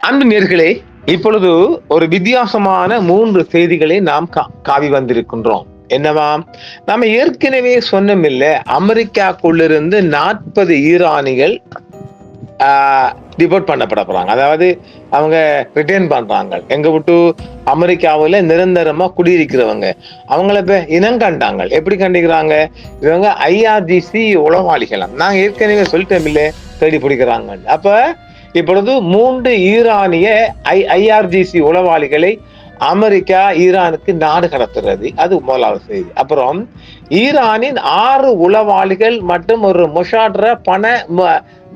அன்பு நேர்களே, இப்பொழுது ஒரு வித்தியாசமான 3 செய்திகளை நாம் காவி வந்திருக்கின்றோம். என்னவா? நம்ம ஏற்கனவே சொன்னோமில்ல, அமெரிக்காக்குள்ளிருந்து 40 ஈரானிகள் டிபோர்ட் பண்ணப்பட போறாங்க. அதாவது அவங்க ரிட்டர்ன் பண்றாங்க. எங்க விட்டு அமெரிக்காவில் நிரந்தரமா குடியிருக்கிறவங்க அவங்கள இப்ப இனம் கண்டாங்க. எப்படி கண்டிக்கிறாங்க? இவங்க ஐஆர்ஜிசி உளவாளிகளாம். நான் ஏற்கனவே சொல்லிட்டேன் இல்ல, தேடி பிடிக்கிறாங்க. அப்ப இப்பொழுது 3 ஈரானிய ஐஆர்ஜிசி உளவாளிகளை அமெரிக்கா ஈரானுக்கு நாடு கடத்துறது. அது முதலாவது செய்தி. அப்புறம் ஈரானின் 6 உளவாளிகள் மற்றும் ஒரு மொசாட்ர பண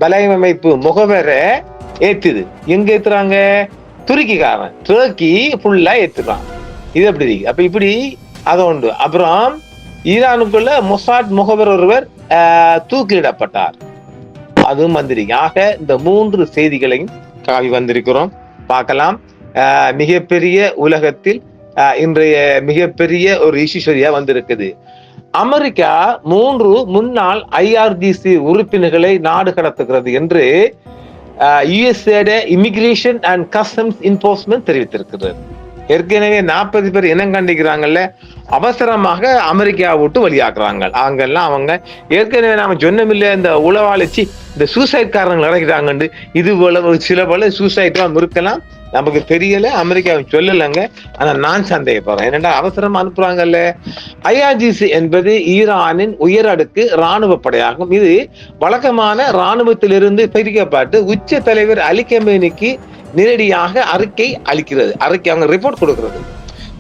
வலையமைப்பு முகவரை ஏத்துது. எங்க ஏத்துறாங்க? துருக்கிக்காரன் துருக்கி ஃபுல்லா ஏத்துறான். இது எப்படி இருக்கு? அப்ப இப்படி அது உண்டு. அப்புறம் ஈரானுக்குள்ள மொசாட் முகவர் ஒருவர் தூக்கிலிடப்பட்டார். அதுவும் வந்திருக்கு. ஆக இந்த 3 செய்திகளையும் காவி வந்திருக்கிறோம், பார்க்கலாம். மிகப்பெரிய உலகத்தில் இன்றைய மிகப்பெரிய ஒரு இஷ்யூஷரியா வந்திருக்குது. அமெரிக்கா 3 முன்னாள் ஐஆர்ஜிசி உறுப்பினர்களை நாடு கடத்துகிறது என்று USA immigration and customs enforcement தெரிவித்திருக்கிறது. ஏற்கனவே 40 பேர் இனம் கண்டிக்கிறாங்கல்ல, அவசரமாக அமெரிக்கா விட்டு வழியாக்குறாங்க. அங்கெல்லாம் அவங்க ஏற்கனவே நாம சொன்னமில்ல, இந்த உளவாளிச்சு இந்த சூசைட் காரங்கள் இறக்கிறாங்க. இது போல சில போல சூசைட் இருக்கலாம், நமக்கு தெரியல, அமெரிக்காவை சொல்லலைங்க. ஆனா நான் சந்தேகப்படுறேன். என்னடா அவசரமா அனுப்புறாங்கல்ல. ஐஆர்ஜிசி என்பது ஈரானின் உயர் அடுக்கு இராணுவ படையாகும். இது வழக்கமான இராணுவத்திலிருந்து பிரிக்கப்பட்டு உச்ச தலைவர் அலி கமேனிக்கு நேரடியாக அறிக்கை அளிக்கிறது. அவங்க ரிப்போர்ட் கொடுக்கிறது.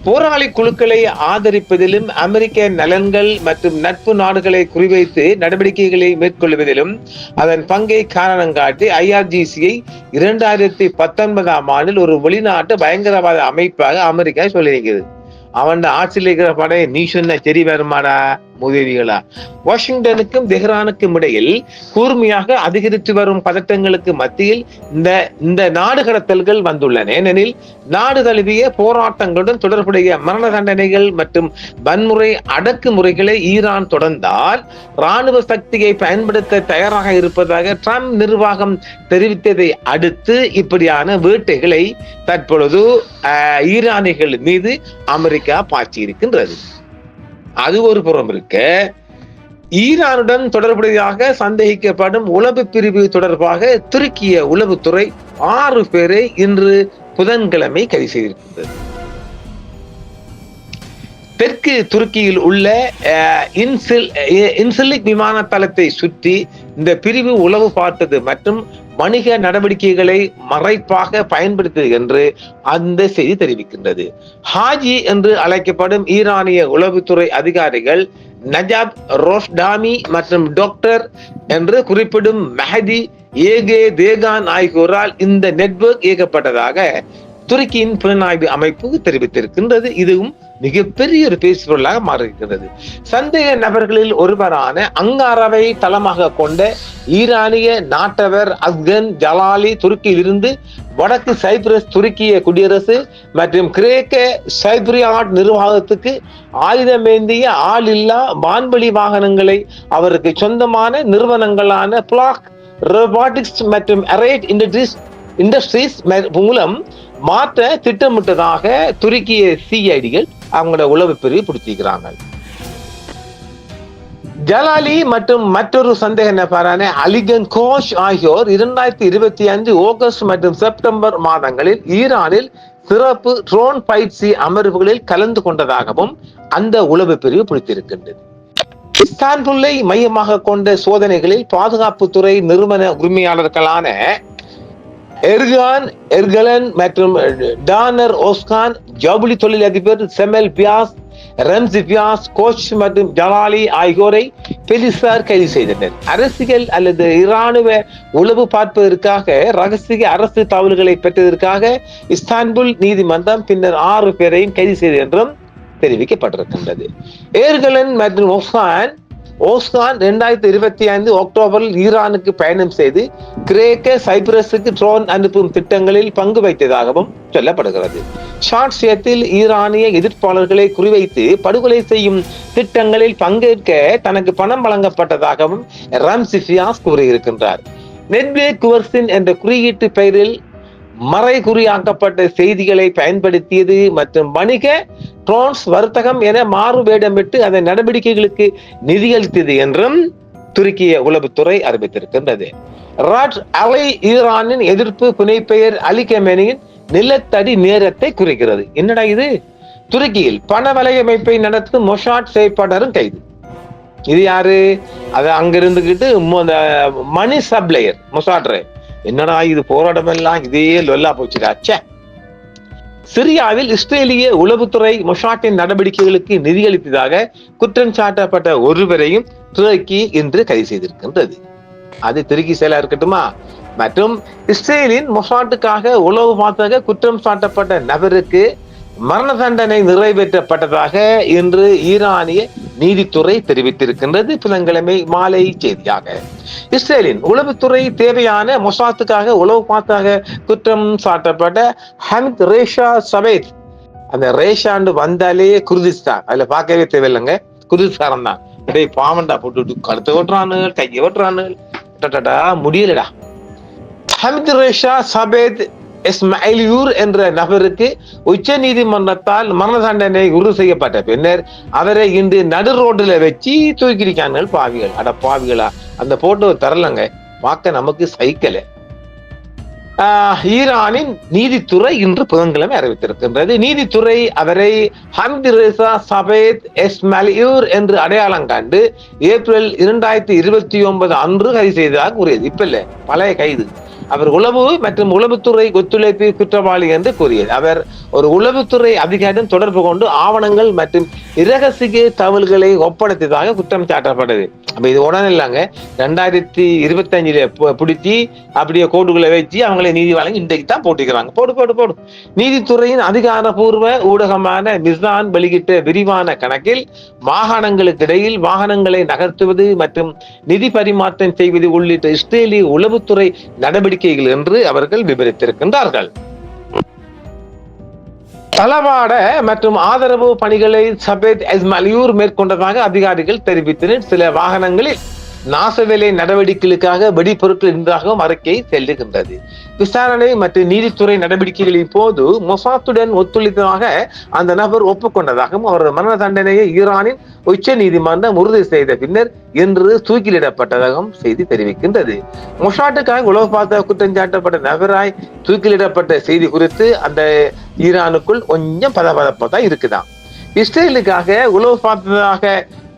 போராளி குழுக்களை ஆதரிப்பதிலும் அமெரிக்க நலன்கள் மற்றும் நட்பு நாடுகளை குறிவைத்து நடவடிக்கைகளை மேற்கொள்வதிலும் அதன் பங்கை காரணம் காட்டி ஐஆர்ஜிசியை 2019 ஆண்டில் ஒரு வெளிநாட்டு பயங்கரவாத அமைப்பாக அமெரிக்கா சொல்லியிருக்கிறது. அவன் ஆட்சியில் இருக்கிற படை நீ சொன்ன சரி வருமாடா உதவிகளா? வாஷிங்டனுக்கும் தெஹ்ரானுக்கும் இடையில் கூர்மையாக அதிகரித்து வரும் பதட்டங்களுக்கு மத்தியில் இந்த நாடு கடத்தல்கள் வந்துள்ளன. ஏனெனில் நாடு தழுவிய போராட்டங்களுடன் தொடர்புடைய மரண தண்டனைகள் மற்றும் வன்முறை அடக்குமுறைகளை ஈரான் தொடர்ந்தால் இராணுவ சக்தியை பயன்படுத்த தயாராக இருப்பதாக ட்ரம்ப் நிர்வாகம் தெரிவித்ததை அடுத்து இப்படியான வேட்டைகளை தற்பொழுது ஈரானிகள் மீது அமெரிக்கா பாய்ச்சி இருக்கின்றது. அது ஒரு புறம் இருக்க, ஈரானுடன் தொடர்புடையதாக சந்தேகிக்கப்படும் உளவு பிரிவு தொடர்பாக துருக்கிய உளவுத்துறை 6 பேரை இன்று புதன்கிழமை கைது செய்திருக்கின்றது. தெற்கு துருக்கியில் உள்ள இன்சிலிக் விமான தளத்தை சுற்றி இந்த பிரிவு உளவு பார்த்தது மற்றும் வணிக நடவடிக்கைகளை மறைப்பாக பயன்படுத்தது என்று அந்த செய்தி தெரிவிக்கின்றது. ஹாஜி என்று அழைக்கப்படும் ஈரானிய உளவுத்துறை அதிகாரிகள் நஜாப் ரோஷ்டாமி மற்றும் டாக்டர் என்று குறிப்பிடும் மெஹதி ஏகே தேகான் ஆகியோரால் இந்த நெட்வொர்க் இயக்கப்பட்டதாக துருக்கியின் புலனாய்வு அமைப்பு தெரிவித்திருக்கின்றது. இதுவும் மிகப்பெரிய ஒரு பேசுபொருளாக மாறியிருக்கிறது. சந்தேக நபர்களில் ஒருவரான அங்காராவை தளமாக கொண்ட ஈரானிய நாட்டவர் அஸ்கன் ஜலாலி துருக்கியிலிருந்து வடக்கு சைப்ரஸ் துருக்கிய குடியரசு மற்றும் கிரேக்க சைப்ரியாட் நிர்வாகத்துக்கு ஆயுதமேந்திய ஆளில்லா வான்வெளி வாகனங்களை அவருக்கு சொந்தமான நிறுவனங்களான பிளாக் ரோபாட்டிக்ஸ் மற்றும் அரேட் இண்டஸ்ட்ரீஸ் மூலம் மாற்ற திட்டமிட்டதாக துருக்கிய சிஐடிகள் அவங்களோட உளவு பிரிவு பிடிச்சிருக்கிறாங்க. ஜலாலி மற்றும் மற்றொரு சந்தேக நபரான அலிகன் கோஷ் ஆகியோர் 2025 ஆகஸ்ட் மற்றும் செப்டம்பர் மாதங்களில் ஈரானில் சிறப்பு ட்ரோன் பயிற்சி அமர்வுகளில் கலந்து கொண்டதாகவும் அந்த உளவு பிரிவு பிடித்திருக்கின்றது. இஸ்தான்புல்லை மையமாக கொண்ட சோதனைகளில் பாதுகாப்புத்துறை நிறுவன உரிமையாளர்களான எர்கலன் மற்றும் டானர் ஓஸ்கான், ஜவுளி தொழிலதிபர் செமெல் பியாஸ், ரம்சி பியாஸ், கோச் மற்றும் ஜலாலி ஆகியோரை போலீசார் கைது செய்தனர். அரசியல் அல்லது இராணுவ உளவு பார்ப்பதற்காக ரகசிய அரசு தகவல்களை பெற்றதற்காக இஸ்தான்புல் நீதிமன்றம் பின்னர் 6 பேரையும் கைது செய்தது என்றும் தெரிவிக்கப்பட்டிருக்கின்றது. எர்கலன் மற்றும் ஓஸ்கான் 2025 அக்டோபரில் ஈரானுக்கு பயணம் செய்து கிரேக்க சைப்ரஸுக்கு ட்ரோன் அனுப்பும் திட்டங்களில் பங்கு வைத்ததாகவும் சொல்லப்படுகிறது. ஷார்ட்ஷேத்தில் ஈரானிய எதிர்ப்பாளர்களை குறிவைத்து படுகொலை செய்யும் திட்டங்களில் பங்கேற்க தனக்கு பணம் வழங்கப்பட்டதாகவும் ரம்சி பியாஸ் கூறியிருக்கின்றார். நெட்வே குவர்சின் என்ற குறியீட்டு பெயரில் மறைகுறியாக்கப்பட்ட செய்திகளை பயன்படுத்தியது மற்றும் வணிக டிரான்ஸ் வர்த்தகம் என மாறு வேடமிட்டு அதன் நடவடிக்கைகளுக்கு நிதியளித்தது என்றும் துருக்கிய உளவுத்துறை அறிவித்திருக்கின்றது. ராட் அலை ஈரானின் எதிர்ப்பு புனைப்பெயர் அலி கமேனியின் நிலத்தடி நேரத்தை குறிக்கிறது. என்னடா இது? துருக்கியில் பண வலையமைப்பை நடத்தும் மொசாட் செயற்பாளரும் கைது. இது யாரு? அது அங்கிருந்துகிட்டு மணி சப்ளையர் மொசாட். என்னடா இது? போராட்டம் எல்லாம் இதே லொல்லா போச்சுடாச்சே. சிரியாவில் இஸ்ரேலிய உளவுத்துறை மொசாட்டின் நடவடிக்கைகளுக்கு நிதியளித்ததாக குற்றம் சாட்டப்பட்ட ஒருவரையும் துருக்கி இன்று கைது செய்திருக்கின்றது. அது துருக்கி செயலா இருக்கட்டுமா? மற்றும் இஸ்ரேலின் மொசாட்டுக்காக உளவு பார்த்ததாக குற்றம் சாட்டப்பட்ட நபருக்கு மரண தண்டனை நிறைவேற்றப்பட்டதாக இன்று ஈரானிய நீதித்துறை தெரிவித்திருக்கின்றது. புதன்கிழமை மாலை செய்தியாக இஸ்ரேலின் உளவுத்துறை தேவையான மொசாத்துக்காக உளவு பார்த்ததாக குற்றம் சாட்டப்பட்ட ஹமித் ரேஷா சபேத், அந்த ரேஷாண்டு வந்தாலே குர்திஸ்தான், அதுல பார்க்கவே தேவையில்லைங்க, குர்திஸ்தான் தான். இதை பாவண்டா போட்டு கழுத்தை ஓட்டுறானு, கையை ஓட்டுறானு, முடியலடா. ஹமித் ரேஷா சபேத் இஸ்மாயிலியூர் என்ற நபருக்கு உச்ச நீதிமன்றத்தால் மரண தண்டனை உறுதி செய்யப்பட்ட பின்னர் அவரை இன்று நடு ரோட்ல வச்சு தூக்கிருக்காங்க. பாவிகள், அட பாவிகளா, அந்த போட்டோ தரலங்க, பார்க்க நமக்கு சைக்கிள். ஈரானின் நீதித்துறை இன்று புதன்கிழமை அறிவித்திருக்கின்றது. நீதித்துறை அவரை ஹமித் ரேசா சபேத் இஸ்மாயிலியூர் என்று அடையாளம் கண்டு ஏப்ரல் 2029 அன்று கைது செய்ததாக கூறியது. இப்ப இல்ல, பழைய கைது. அவர் உளவு மற்றும் உளவுத்துறை ஒத்துழைப்பு குற்றவாளி என்று கூறியது. அவர் ஒரு உளவுத்துறை அதிகாரிடம் தொடர்பு கொண்டு ஆவணங்கள் மற்றும் இரகசிய தகவல்களை ஒப்படைத்ததாக குற்றம் சாட்டப்பட்டது. அப்ப இது உடனே இல்லைங்க, 2025 பிடிச்சி அப்படியே கோர்ட்டுக்குள்ள வச்சு அவங்களை நீதி வழங்கி இன்றைக்கு தான் போட்டிக்கிறாங்க. போடு. நீதித்துறையின் அதிகாரப்பூர்வ ஊடகமான மிசான் வெளியிட்ட விரிவான கணக்கில் மாகாணங்களுக்கு இடையில் வாகனங்களை நகர்த்துவது மற்றும் நிதி பரிமாற்றம் செய்வது உள்ளிட்ட இஸ்ரேலிய உளவுத்துறை நடவடிக்கைகள் என்று அவர்கள் விவரித்திருக்கின்றார்கள். தளவாட மற்றும் ஆதரவு பணிகளை சபேத் இஸ்மாயிலியூர் மேற்கொண்டதாக அதிகாரிகள் தெரிவித்தனர். சில வாகனங்களில் நாசவேலை நடவடிக்கைகளுக்காக வெடிப்பொருட்கள் இருந்ததாகவும் அறிக்கை செல்லுகின்றது. விசாரணை மற்றும் நீதித்துறை நடவடிக்கைகளின் போது மொசாத்துடன் ஒத்துழைத்ததாக அந்த நபர் ஒப்புக்கொண்டதாகவும் அவரது மரண தண்டனையை ஈரானின் உச்ச நீதிமன்றம் உறுதி செய்த பின்னர் இன்று தூக்கிலிடப்பட்டதாகவும் செய்தி தெரிவிக்கின்றது. மொசாட்டுக்காக உளவு பார்த்த குற்றம் சாட்டப்பட்ட நபராய் தூக்கிலிடப்பட்ட செய்தி குறித்து அந்த ஈரானுக்குள் கொஞ்சம் பதப்பதப்பதான் இருக்குதான். இஸ்ரேலுக்காக உளவு பார்த்ததாக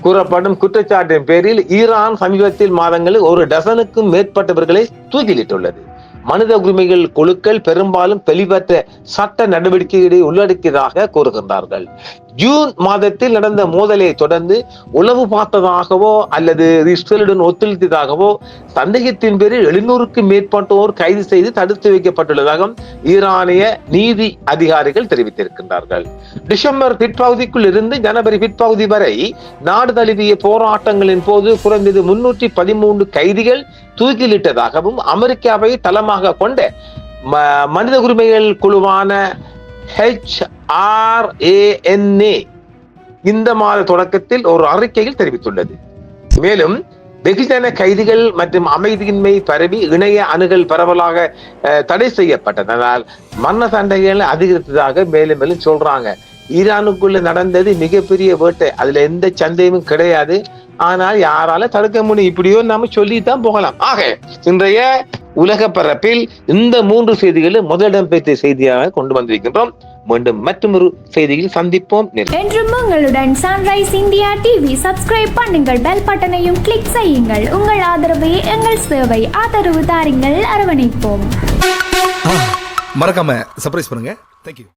கூறப்படும் குற்றச்சாட்டின் பேரில் ஈரான் சமீபத்தில் மாதங்களில் 1 டசனுக்கும் மேற்பட்டவர்களை தூக்கிலிட்டுள்ளது. மனித உரிமைகள் குழுக்கள் பெரும்பாலும் தெளிவற்ற சட்ட நடவடிக்கைகளை உள்ளடக்கியதாக கூறுகின்றார்கள். ஜூன் மாதத்தில் நடந்த மோதலை தொடர்ந்து உளவு பார்த்ததாகவோ அல்லது இஸ்ரேலுடன் ஒத்துழைத்ததாகவோ சந்தேகத்தின் பேரில் 700க்கும் மேற்பட்டோர் கைது செய்து தடுத்து வைக்கப்பட்டுள்ளதாகவும் ஈரானிய நீதி அதிகாரிகள் தெரிவித்திருக்கின்றார்கள். டிசம்பர் பிற்பகுதிக்குள் இருந்து ஜனவரி பிற்பகுதி வரை நாடு தழுவிய போராட்டங்களின் போது குறைந்தது 313 கைதிகள் தூக்கிலிட்டதாகவும் அமெரிக்காவை தளமாக கொண்ட மனித உரிமைகள் குழுவான HRANA இந்த மாத தொடக்கத்தில் ஒரு அறிக்கையில் தெரிவித்துள்ளது. மேலும் வெகுஜன கைதிகள் மற்றும் அமைதியின்மை பரவி இணைய அணுகல் பரவலாக தடை செய்யப்பட்டதனால் மரண தண்டனைகள் அதிகரித்ததாக மேலும் சொல்றாங்க. ஈரானுக்குள்ள நடந்தது மிகப்பெரிய வேட்டை, அதுல எந்த சந்தேகமும் கிடையாது. ஆனால் யாரால தடுக்க முடியும்? இப்படியோ நாம சொல்லித்தான் போகலாம். ஆக இன்றைய உலக பரப்பில் இந்த 3 செய்திகளும் முதலிடம் பெற்ற செய்தியாக கொண்டு வந்திருக்கின்றோம். மீண்டும் மற்றொரு செய்தியில் சந்திப்போம். என்றும் உங்களுடன் சன்ரைஸ் இந்தியா டிவி சப்ஸ்கிரைப் பண்ணுங்கள், பெல் பட்டனையும் கிளிக் செய்யுங்கள். உங்கள் ஆதரவே எங்கள் சேவை. ஆதரவு தாருங்கள், அரவணைப்போம். மறக்காம சர்ப்ரைஸ் பண்ணுங்க. தேங்க்யூ.